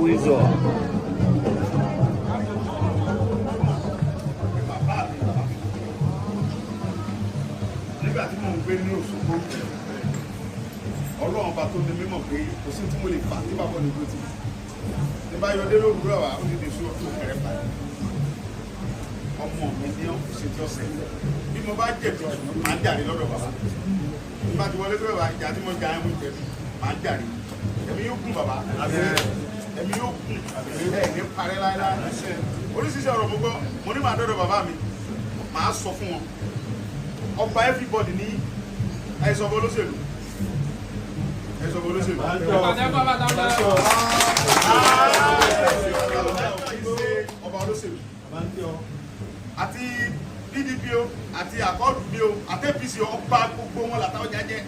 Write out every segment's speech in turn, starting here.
Wizor. Nígbà tí mo ń gbé ní Òṣogbo, Ọlọ́run bá tó ní mímọ̀ pé kò sí tí mo lè fà tí bàbá mi gbòtì. Ní bá yọdé lóòrùn wa, ó ní lè sún ọ̀tún kẹrẹ pa. Ọmọ mi ní ọ̀sẹ̀ tí ọ̀sẹ̀. Bí mo bá jẹ̀bi ọ̀sùn, màá jàre lọ́dọ̀ bàbá. Bí bá ti wọlé tó bàbá, ìjà tí mo jà ẹ̀ mú jẹ̀bi, màá jàre. Ẹ̀mí yóò kún bàbá. Ẹ̀mí yóò kún. Ẹ̀ ní parẹ́ láéláé. Oríṣiríṣi ọ̀rọ̀ mo gbọ́, mo ní màá dọ́dọ̀ bàbá mi. Màá sọ fún wọn. Ọba everybody ní ẹ̀sọ́ bọ́ olóṣèlú. Ẹ̀sọ́ bọ́ olóṣèlú. Ọba olóṣèlú. Àti PDP o, àti àkọọ́dù bí o, àti APC ọba gbogbo wọn làtàwọn jẹjẹ.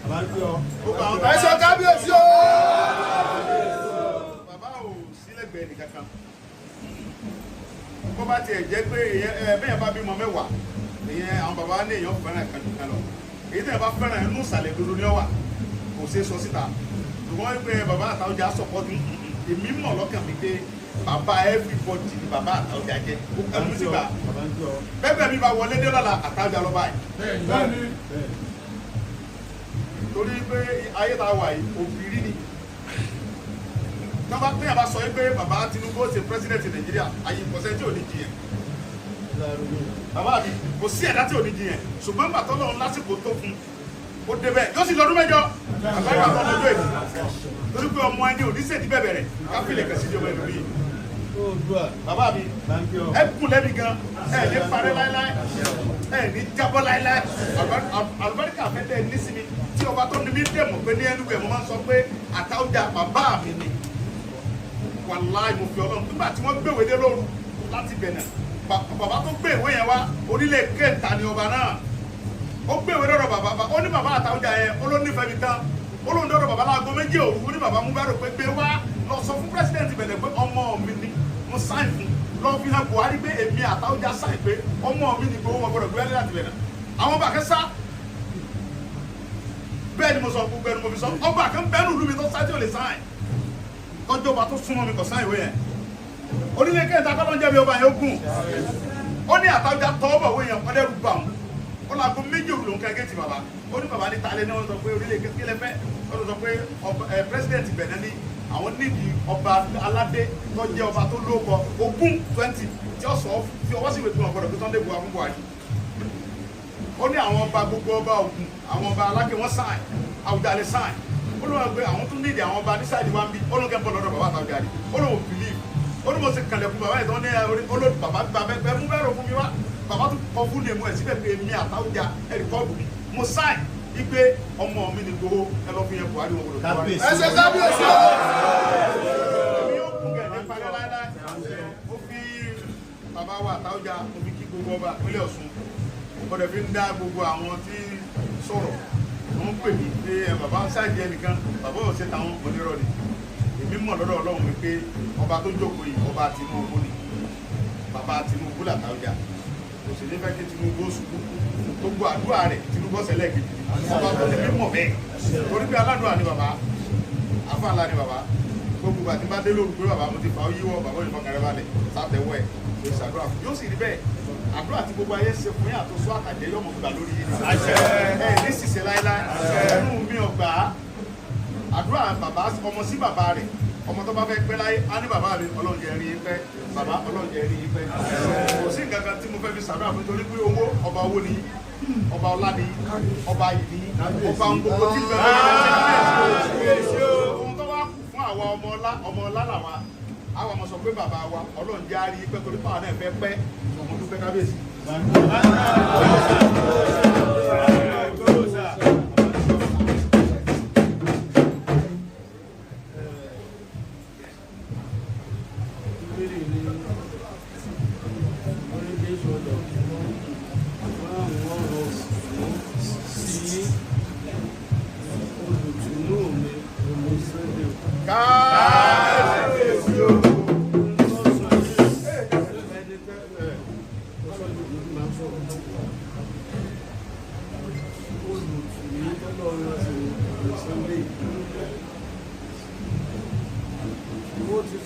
Ẹ̀sọ́ kábíyèsí o. Bàbá ò sílẹ̀gbẹ̀ẹ́ nìkan kan. Bó bá tiẹ̀ jẹ́ pé bẹ́ẹ̀ bá bímọ mẹ́wàá. Ìyẹn àwọn bàbá ní èèyàn fẹ́ràn kan jù kan lọ. Èyí tẹ̀ bá fẹ́ràn inú ìsàlẹ̀ dodo ní ọwà kò ṣeé sọ síta. Ṣùgbọ́n pé bàbá Àtaọ́jà sọ̀pọ̀tù èmi mọ̀ lọ́kàn mi pé bàbá everybody ni bàbá Àtaọ́jà jẹ́. Ẹnu sí gbà. Bẹ́ẹ̀ mi bá wọlé dé lọ́la Àtaọ́jà lọ báyìí. Torí pé ayé ta wà yìí òbírí ni. Téèyàn bá sọ pé bàbá Tinubu ṣe president Nàìjíríà ayé ìkọ̀sẹ́ tí ò ní jiyàn. Bàbá mi kò sí ẹ̀dá tí ò ní jiyàn ṣùgbọ́n nígbà tó lọ́run lásìkò tó fún ó débẹ̀ yóò sì lọ́dún mẹ́jọ àgbáyé àtọ́ lọ́jọ́ èdè torí pé ọmọ ẹni oníṣèdí bẹ̀bẹ̀ rẹ̀ káfílẹ̀ kẹsì ní ọmọ ẹni bí. Bàbá mi ẹ kún lẹ́bi gan ẹ ní parẹ́ láéláé ẹ ní jábọ́ láéláé àlùbáríkà fẹ́tẹ̀ nísìmí tí ọba tó ní mí dẹ̀ mọ̀ pé ní ẹnu rẹ̀ mo máa ń sọ pé Àtaọ́jà bàbá mi ni wàláì mo fi Ọlọ́run nígbà tí wọ́n gbéwèé dé lóru láti Benin bàbá tó gbé ìwé yẹn wá onílé kẹta ni ọba náà ó gbé ìwé lọ́dọ̀ bàbá ó ní bàbá Àtaọ́jà yẹn ó ló nífẹ̀ẹ́ mi tán ó ló ń dọ́dọ̀ bàbá láago méjì òru ó ní bàbá mú bá rò pé gbé wá lọ sọ fún pírẹsidẹ́ǹtì Benin pé ọmọ mi ni mo sáìn fún lọ fi hàn Buhari pé èmi Àtaọ́jà sáìn pé ọmọ mi ni gbowó wọn gbọdọ̀ gbé wálé láti Benin àwọn bàkẹ́ sá bẹ́ẹ̀ ni mo sọ gbogbo ẹni mo fi sọ ọba kan bẹ́ẹ̀ nù lùmí tó sá tí ò lè sáìn tọ́jú ọba tó súnmọ́ mi kò sáìn ìwé yẹn onílé kẹta kọ́lọ́ ń jẹ́ bí ọba yẹn ó gùn ó ní Àtaọ́jà tọ́ ọ̀bọ̀ wé yẹn ọdẹ rú bá wọn ó lọ aago méjì òru ló ń kẹ́ gẹ́tì bàbá ó ní bàbá ní talẹ́ náà wọ́n sọ pé onílé kílẹ̀ fẹ́ wọ́n sọ pé president Benin ní àwọn nídìí ọba aládé tó jẹ́ ọba tó lóko ogún 20 tí ó sọ tí ọwọ́ sì wé tó wọn gbọdọ̀ pé Sunday Buhari fún Buhari ó ní àwọn ọba gbogbo ọba Ògùn àwọn ọba Aláké wọn sáìn Àwùjalẹ̀ sáìn ó lọ́wọ́ pé àwọn tún nídìí àwọn ọba nísàdí wa ń bí ó ló ń kẹ́ bọ́ lọ́dọ̀ bàbá Àtaọ́jà rí ó lọ́wọ́ believe ó ní mo ti kàlẹ̀kùn bàbá yìí tó ní olóòtú bàbá bẹ́ẹ̀ mú bẹ́ẹ̀ rò fún mi wá bàbá tó kọ fún lèmu ẹ̀ síbẹ̀ pé mi Àtaọ́jà ẹ̀rìkọ́ọ̀dù mi mo sáìn wípé ọmọ mi ni gbowó ẹ lọ fi yẹn Buhari wọn gbọdọ̀ tó wá. Ẹsẹ̀ kábíyèsí o. èmi yóò kún kẹ̀ ní parẹ́ láíláí ó fi bàbá wa Àtaọ́jà ó fi kí gbogbo ọba ìpínlẹ̀ Ọ̀ṣun gbọdọ̀ fi ń dá gbogbo àwọn tí sọ̀rọ̀ wọ́n pè mí pé bàbá ṣáàjì ẹnìkan bàbá ò ṣe táwọn onírọ̀ ni èmi mọ̀ lọ́dọ̀ Ọlọ́run wípé ọba tó jókòó yìí ọba Tinubu ni bàbá Tinubu l'Àtaọ́jà kò sì ní fẹ́ kí Tinubu ṣubú gbogbo àdúrà rẹ̀ Tinubu ọ̀sẹ̀lẹ̀ kejì ọba tó ní mímọ̀ bẹ́ẹ̀ torí pé aládùúrà ni bàbá afáàlà ni bàbá gbogbo àti bá dé lóru pé bàbá mo ti fà ó yíwọ́ bàbá òyìnbó kẹrẹ balẹ̀ sátẹ̀wọ́ ẹ̀ ló ṣàdúrà yóò sì rí bẹ́ẹ̀ àdúrà tí gbogbo ayé ṣe fún yín àtúnṣe àtàjẹ yọmọ gbà lórí yìí ẹ ní ṣìṣe láéláé ẹnu mi ọgbà àdúrà bàbá ọmọ sí bàbá rẹ̀ ọmọ tó bá fẹ́ pẹ́ láyé á ní bàbá mi Ọlọ́run jẹ́ rí pẹ́ bàbá Ọlọ́run jẹ́ rí pẹ́ kò sí nǹkan kan tí mo fẹ́ fi ṣàdúrà fún torí pé owó ọba owó ni ọba ọlá ni ọba yìí ni ọba gbogbo tí bẹ́ẹ̀ ohun tó wá kù fún àwa ọmọ ọlá làwa àwọn ọmọ sọ pé bàbá wa Ọlọ́run jẹ́ rí pẹ́ torí pàwọn náà fẹ́ pẹ́ ọmọ dúpẹ́ kábíyèsí.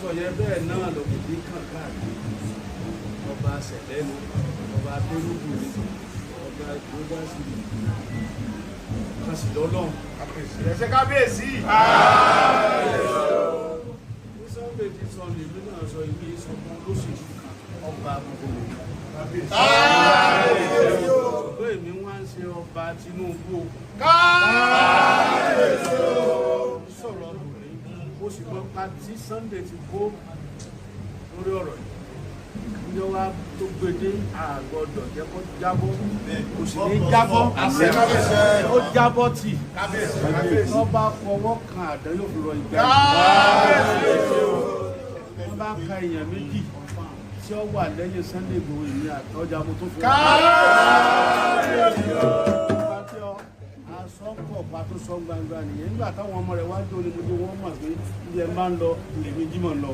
sọ yẹn bẹ́ẹ̀ náà lòkìdí kàn káàkiri ọba sẹ̀lẹ́nu ọba abẹ́rùbù ni ọba ìgbógbásí kásì lọ́lọ́run. ẹ̀ṣẹ̀ kábíyèsí. ní sunday ti sọ ní ìlú náà sọ ìwé ìsọgbọn lóṣèlú kan ọba gbogbo mi. ọgbẹ́ mi wá ń ṣe ọba Tinubu. sọ̀rọ̀ lórí ó sì gbọ́ pa tí sunday ti kó lórí ọ̀rọ̀ yìí ní wa tó gbede àgbọ̀dọ̀ jẹ́ kó jábọ́ kò sì ní jábọ́ ó jábọ́ tì tó bá fọwọ́ kan àdán yóò fi rọ ìgbà wọ́n bá ka èèyàn méjì tí ó wà lẹ́yìn Sunday Igboho èmi àtọ́jà mo tó fi asọ́pọ̀ pàtó sọ gbangba nìyẹn nígbà táwọn ọmọ rẹ̀ wá jó ni mo jẹ́ wọ́n mọ̀ pé ibi ẹ̀ máa ń lọ èmi jímọ̀ lọ.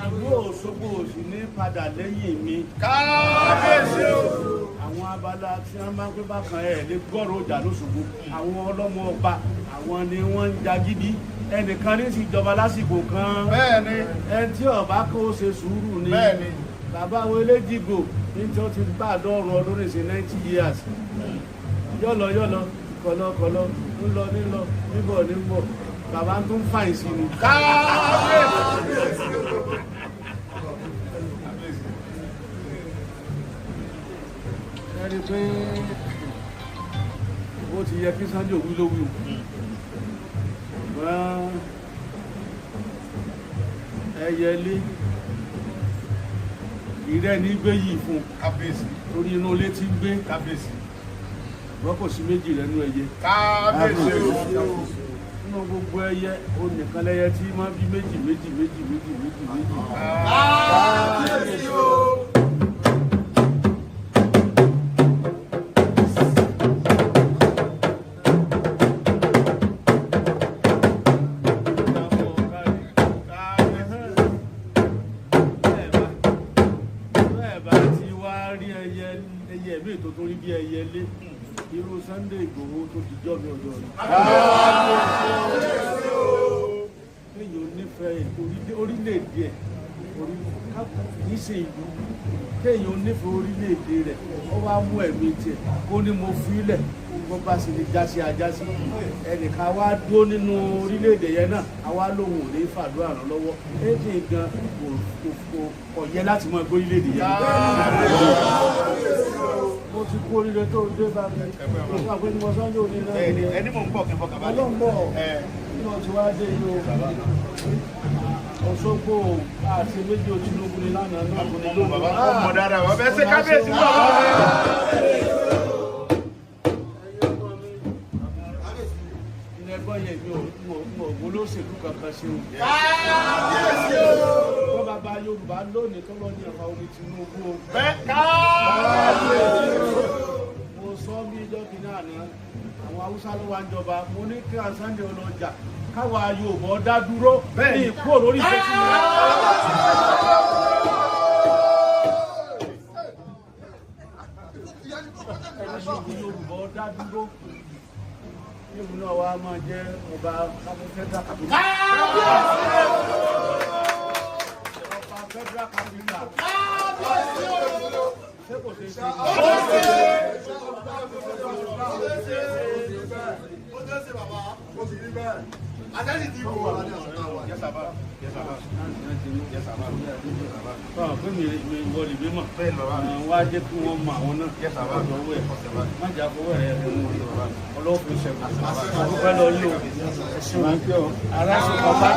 ìlú Òṣogbo òsì ní padà lẹ́yìn mi. àwọn abala tí wọ́n máa ń pẹ́ bákan ẹ̀ lè gbọ́rọ̀ ọjà lóṣogbo àwọn ọlọ́mọ ọba àwọn ni wọ́n ń jagídí ẹnìkan ní ìjọba lásìkò kan ẹni tí ọba kó ṣe sùúrù ni bàbá àwọn eléjìgbò ní tí ó ti bá àdọ́rùn ọdún ní sí 90 years yọ́lọ kọ̀lọ̀kọ̀lọ̀ ńlọ nílọ níbọ̀ níbọ̀ bàbá tó ń fàìn sí ni. ẹni pé ó ti yẹ kí Sunday òwú ló wí o ẹyẹlé ìrẹ́ ní gbé yìí fún kábíyèsí torí inú ilé tí ń gbé kábíyèsí rọ́pò sí méjì rẹ̀ nú ẹyẹ kábíyèsí nínú gbogbo ẹyẹ ó nìkan lẹ́yẹ tí máa bí méjì kábíyèsí o. ẹyẹ tó tún rí bí ẹyẹ lé irú Sunday Igboho tó ti jọ́ mi ọjọ́ rẹ̀. kéèyàn nífẹ̀ẹ́ orílẹ̀-èdè ẹ̀ kìí ṣe ìlú kéèyàn nífẹ̀ẹ́ orílẹ̀-èdè rẹ̀ ó wá mú ẹ̀mí tiẹ̀ kó ní mo fílẹ̀ bó bá sì lè jásí ajásí ẹnìkan wá dúró nínú orílẹ̀-èdè yẹn náà àwa lòun ò ní fàdúrà ràn lọ́wọ́ èdè gan kò yẹ láti mọ ẹgbẹ́ orílẹ̀-èdè yẹn. mo ti kú oríire tó dé bá mi mo fà pé mo sọ́njọ́ òní náà ẹni mò ń bọ̀ kí n fọkàn balẹ̀. ọlọ́run bọ̀ nínú ti wá dé yìí o Òṣogbo àti méjì Tinubu ni lánàá náà kò ní lóògùn. bàbá ọmọ dáadáa wọ́n fẹ́ ṣe kábíyèsí bọ̀. ẹgbọ́n yẹn mi ò olóṣèlú kankan ṣe o. wọ́n bàbá Yorùbá lónìí tó lọ ní ẹ̀fà omi Tinubu o. mo sọ bí ijọ́ kìíní àná àwọn Haúsá ló wá ń jọba mo ní kí Sunday ọlọ́jà káwa Yorùbá dá dúró ní ìkú olórí ìfẹ́sí mi. Yorùbá dá dúró níbi náà wá máa jẹ́ ọba federal capital. ọba federal capital. ṣé kò ṣe ṣe. Adẹ́ni ti wò wá ní ọ̀sán náà wà. Pé mi wọlé bí mọ̀. Wá jẹ́ kí wọ́n mọ àwọn náà. Ọ̀dọ̀ ẹ̀ má jà fọwọ́ ẹ̀ ọlọ́ọ̀fin ṣẹ̀kọ̀. Àkókò lọ yí o. Ẹ̀sìn wọn kí ọ. Ará ṣe kọ́ bá.